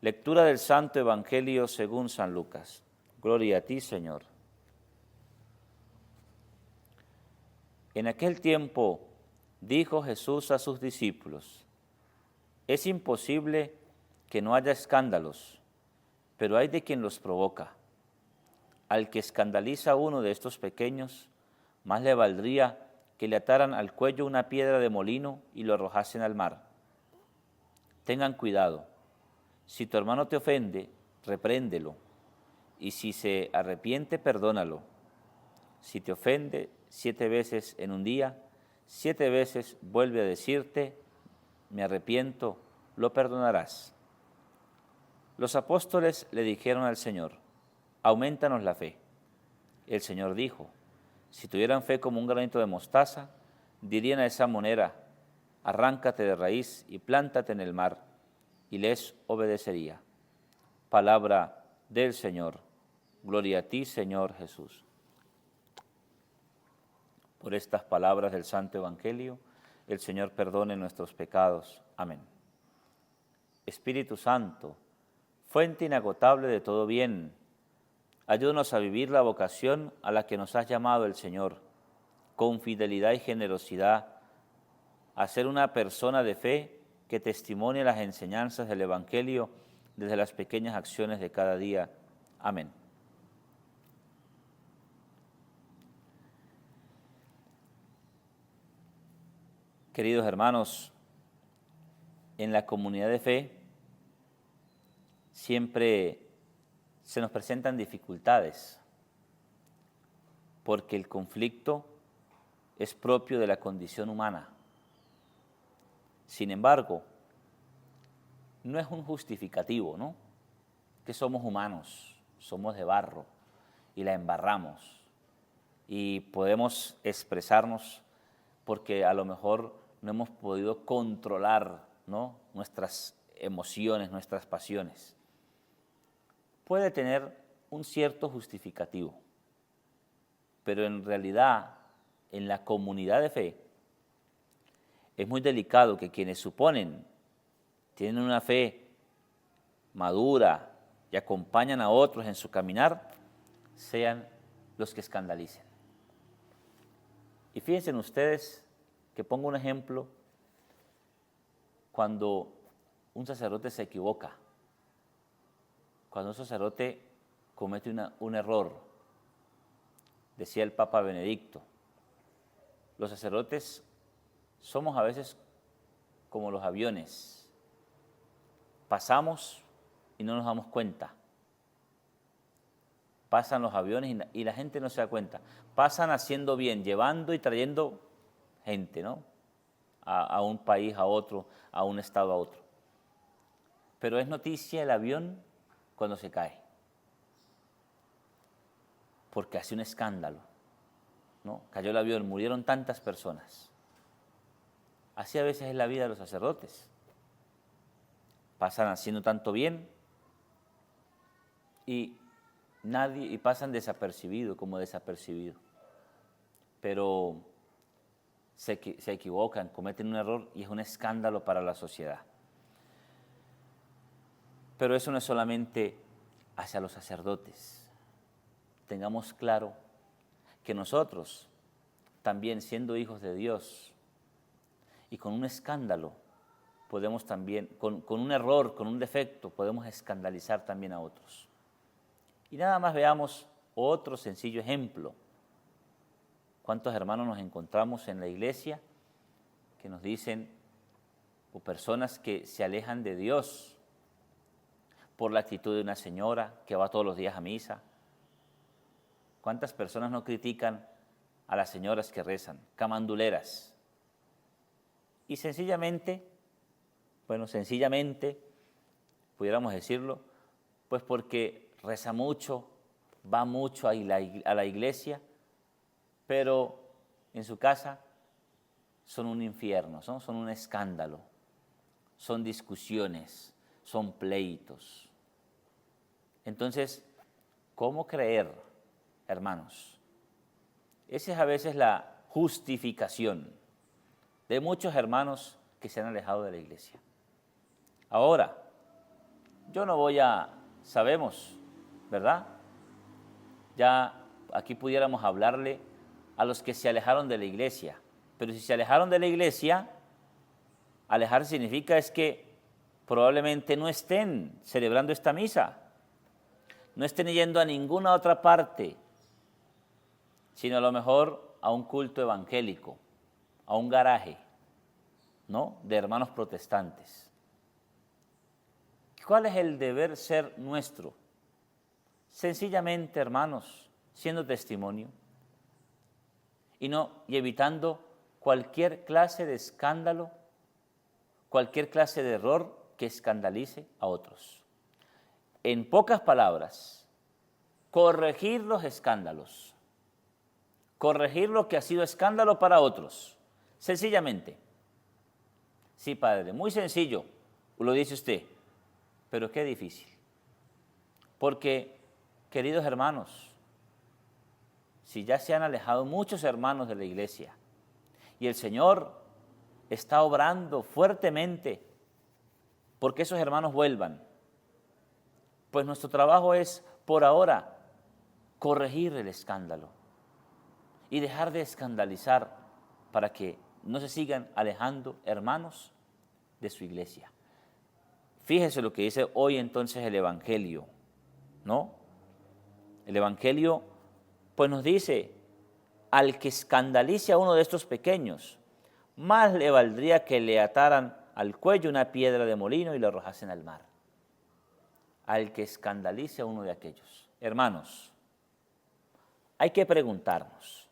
Lectura del Santo Evangelio según San Lucas. Gloria a ti, Señor. En aquel tiempo dijo Jesús a sus discípulos: es imposible que no haya escándalos, pero hay de quien los provoca. Al que escandaliza a uno de estos pequeños, más le valdría que le ataran al cuello una piedra de molino y lo arrojasen al mar. Tengan cuidado. Si tu hermano te ofende, repréndelo, y si se arrepiente, perdónalo. Si te ofende 7 veces en un día, 7 veces vuelve a decirte: me arrepiento, lo perdonarás. Los apóstoles le dijeron al Señor: aumentanos la fe. El Señor dijo: si tuvieran fe como un granito de mostaza, dirían a esa moneda: arráncate de raíz y plántate en el mar, y les obedecería. Palabra del Señor. Gloria a ti, Señor Jesús. Por estas palabras del Santo Evangelio, el Señor perdone nuestros pecados. Amén. Espíritu Santo, fuente inagotable de todo bien, ayúdanos a vivir la vocación a la que nos has llamado el Señor, con fidelidad y generosidad, a ser una persona de fe que testimonie las enseñanzas del Evangelio desde las pequeñas acciones de cada día. Amén. Queridos hermanos, en la comunidad de fe siempre se nos presentan dificultades, porque el conflicto es propio de la condición humana. Sin embargo, no es un justificativo, ¿no? Que somos humanos, somos de barro y la embarramos. Y podemos expresarnos porque a lo mejor no hemos podido controlar, ¿no?, nuestras emociones, nuestras pasiones. Puede tener un cierto justificativo, pero en realidad, en la comunidad de fe, es muy delicado que quienes tienen una fe madura y acompañan a otros en su caminar, sean los que escandalicen. Y fíjense ustedes que pongo un ejemplo cuando un sacerdote se equivoca, cuando un sacerdote comete un error. Decía el Papa Benedicto, los sacerdotes somos a veces como los aviones. Pasamos y no nos damos cuenta. Pasan los aviones y la gente no se da cuenta. Pasan haciendo bien, llevando y trayendo gente, ¿no?, a un país, a otro, a un estado, a otro. Pero es noticia el avión cuando se cae, porque hace un escándalo, ¿no? Cayó el avión, murieron tantas personas. Así a veces es la vida de los sacerdotes. Pasan haciendo tanto bien y pasan como desapercibidos. Pero se equivocan, cometen un error y es un escándalo para la sociedad. Pero eso no es solamente hacia los sacerdotes. Tengamos claro que nosotros, también siendo hijos de Dios, y con un escándalo, podemos también, con un error, con un defecto, podemos escandalizar también a otros. Y nada más veamos otro sencillo ejemplo. ¿Cuántos hermanos nos encontramos en la iglesia que nos dicen, o personas que se alejan de Dios por la actitud de una señora que va todos los días a misa? ¿Cuántas personas no critican a las señoras que rezan, camanduleras? Y sencillamente, pudiéramos decirlo, pues porque reza mucho, va mucho a la iglesia, pero en su casa son un infierno, son un escándalo, son discusiones, son pleitos. Entonces, ¿cómo creer, hermanos? Esa es a veces la justificación de muchos hermanos que se han alejado de la iglesia. Ahora, sabemos, ¿verdad? Ya aquí pudiéramos hablarle a los que se alejaron de la iglesia, pero si se alejaron de la iglesia, alejar significa es que probablemente no estén celebrando esta misa, no estén yendo a ninguna otra parte, sino a lo mejor a un culto evangélico, a un garaje, ¿no?, de hermanos protestantes. ¿Cuál es el deber ser nuestro? Sencillamente, hermanos, siendo testimonio y evitando cualquier clase de escándalo, cualquier clase de error que escandalice a otros. En pocas palabras, corregir los escándalos, corregir lo que ha sido escándalo para otros, sencillamente. Sí, padre, muy sencillo, lo dice usted, pero qué difícil. Porque, queridos hermanos, si ya se han alejado muchos hermanos de la iglesia y el Señor está obrando fuertemente porque esos hermanos vuelvan, pues nuestro trabajo es, por ahora, corregir el escándalo y dejar de escandalizar para que no se sigan alejando hermanos de su iglesia. Fíjese lo que dice hoy entonces el Evangelio, ¿no? El Evangelio pues nos dice, al que escandalice a uno de estos pequeños, más le valdría que le ataran al cuello una piedra de molino y lo arrojasen al mar. Al que escandalice a uno de aquellos. Hermanos, hay que preguntarnos,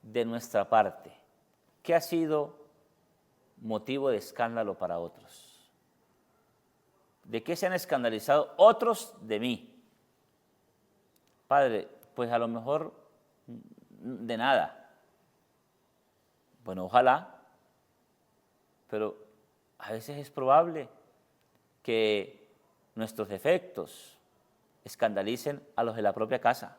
de nuestra parte, ¿qué ha sido motivo de escándalo para otros? ¿De qué se han escandalizado otros de mí? Padre, pues a lo mejor de nada. Bueno, ojalá, pero a veces es probable que nuestros defectos escandalicen a los de la propia casa.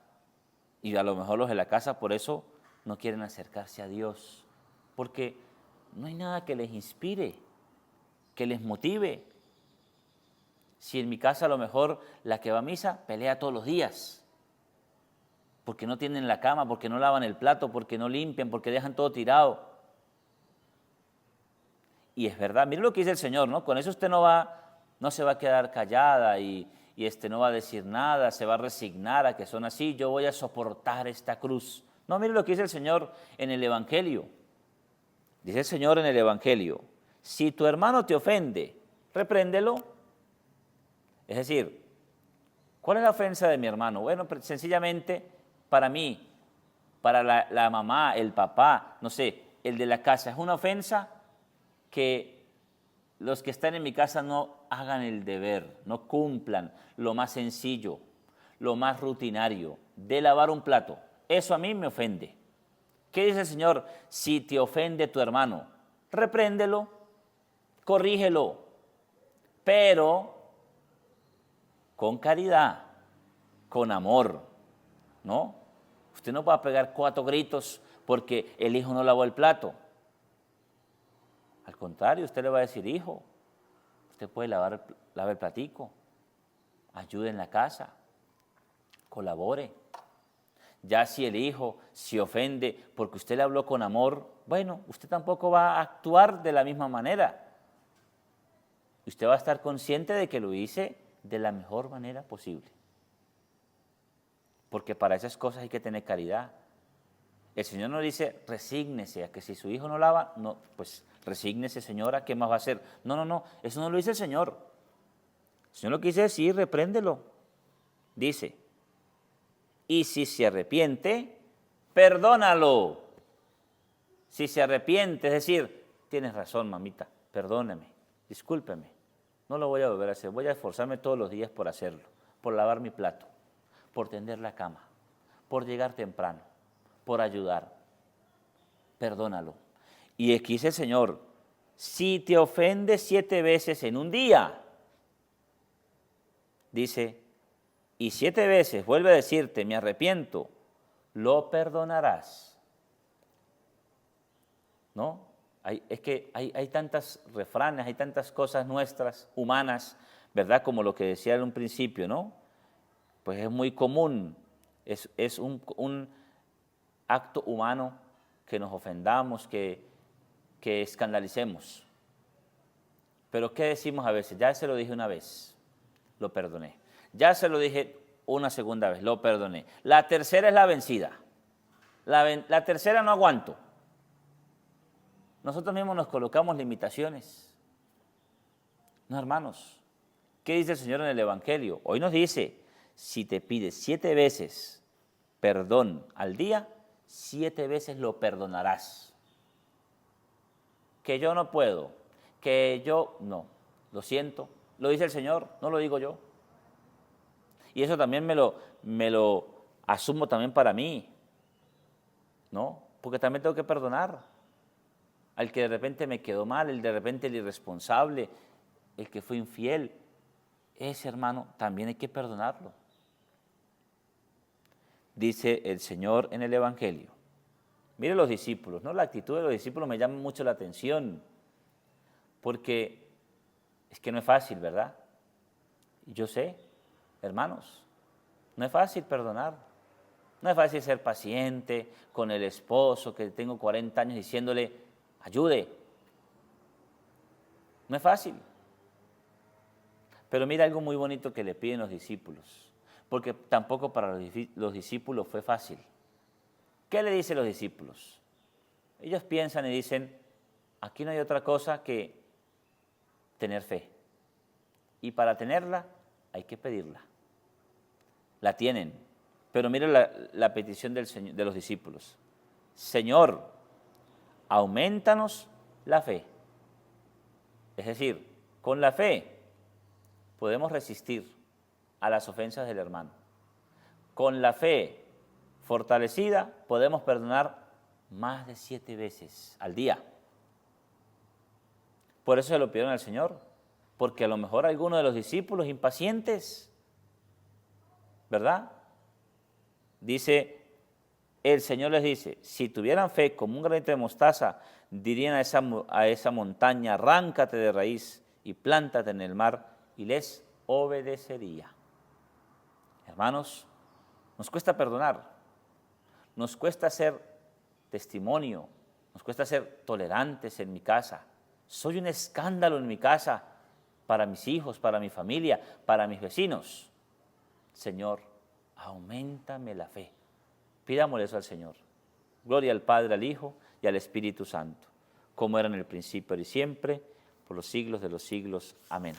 Y a lo mejor los de la casa por eso no quieren acercarse a Dios, porque no hay nada que les inspire, que les motive. Si en mi casa a lo mejor la que va a misa pelea todos los días, porque no tienen la cama, porque no lavan el plato, porque no limpian, porque dejan todo tirado. Y es verdad, mire lo que dice el Señor, ¿no? Con eso usted no se va a quedar callada y no va a decir nada, se va a resignar a que son así, yo voy a soportar esta cruz. No, mire lo que dice el Señor en el Evangelio. Dice el Señor en el Evangelio, si tu hermano te ofende, repréndelo. Es decir, ¿cuál es la ofensa de mi hermano? Bueno, sencillamente para mí, para la mamá, el papá, no sé, el de la casa, es una ofensa que los que están en mi casa no hagan el deber, no cumplan lo más sencillo, lo más rutinario, de lavar un plato. Eso a mí me ofende. ¿Qué dice el Señor? Si te ofende tu hermano, repréndelo, corrígelo, pero con caridad, con amor, ¿no? Usted no va a pegar 4 gritos porque el hijo no lavó el plato. Al contrario, usted le va a decir, hijo, usted puede lavar el platico, ayude en la casa, colabore. Ya si el hijo se ofende porque usted le habló con amor, bueno, usted tampoco va a actuar de la misma manera. Usted va a estar consciente de que lo hice de la mejor manera posible. Porque para esas cosas hay que tener caridad. El Señor nos dice, resígnese a que si su hijo no lava, no, pues resígnese, señora, ¿qué más va a hacer? No, eso no lo dice el Señor. El Señor lo que dice es, sí, repréndelo. Dice, y si se arrepiente, perdónalo. Si se arrepiente, es decir, tienes razón, mamita, perdóname, discúlpeme, no lo voy a volver a hacer, voy a esforzarme todos los días por hacerlo, por lavar mi plato, por tender la cama, por llegar temprano, por ayudar. Perdónalo. Y aquí dice el Señor, si te ofende 7 veces en un día, dice, y 7 veces vuelve a decirte, me arrepiento, lo perdonarás. ¿No? Es que hay tantas refranes, hay tantas cosas nuestras, humanas, ¿verdad? Como lo que decía en un principio, ¿no? Pues es muy común, es un acto humano que nos ofendamos, que escandalicemos. Pero ¿qué decimos a veces? Ya se lo dije una vez, lo perdoné. Ya se lo dije una segunda vez, lo perdoné. La tercera es la vencida. La tercera no aguanto. Nosotros mismos nos colocamos limitaciones. No, hermanos. ¿Qué dice el Señor en el Evangelio? Hoy nos dice, si te pides 7 veces perdón al día, 7 veces lo perdonarás. Que yo no puedo, que yo no, lo siento, lo dice el Señor, no lo digo yo. Y eso también me lo asumo también para mí, ¿no? Porque también tengo que perdonar al que de repente me quedó mal, el de repente el irresponsable, el que fue infiel. Ese hermano también hay que perdonarlo. Dice el Señor en el Evangelio. Mire los discípulos, ¿no? La actitud de los discípulos me llama mucho la atención, porque es que no es fácil, ¿verdad? Y yo sé, hermanos, no es fácil perdonar. No es fácil ser paciente con el esposo que tengo 40 años diciéndole, ayude. No es fácil. Pero mira algo muy bonito que le piden los discípulos, porque tampoco para los discípulos fue fácil. ¿Qué le dicen los discípulos? Ellos piensan y dicen, aquí no hay otra cosa que tener fe. Y para tenerla hay que pedirla. La tienen. Pero mira la petición de los discípulos. Señor, aumentanos la fe. Es decir, con la fe podemos resistir a las ofensas del hermano. Con la fe fortalecida podemos perdonar más de 7 veces al día. Por eso se lo pidieron al Señor, porque a lo mejor algunos de los discípulos impacientes, ¿verdad? Dice, el Señor les dice, si tuvieran fe como un granito de mostaza, dirían a esa montaña, arráncate de raíz y plántate en el mar, y les obedecería. Hermanos, nos cuesta perdonar, nos cuesta ser testimonio, nos cuesta ser tolerantes en mi casa. Soy un escándalo en mi casa para mis hijos, para mi familia, para mis vecinos. Señor, auméntame la fe. Pidámosle eso al Señor. Gloria al Padre, al Hijo y al Espíritu Santo, como era en el principio y siempre, por los siglos de los siglos. Amén.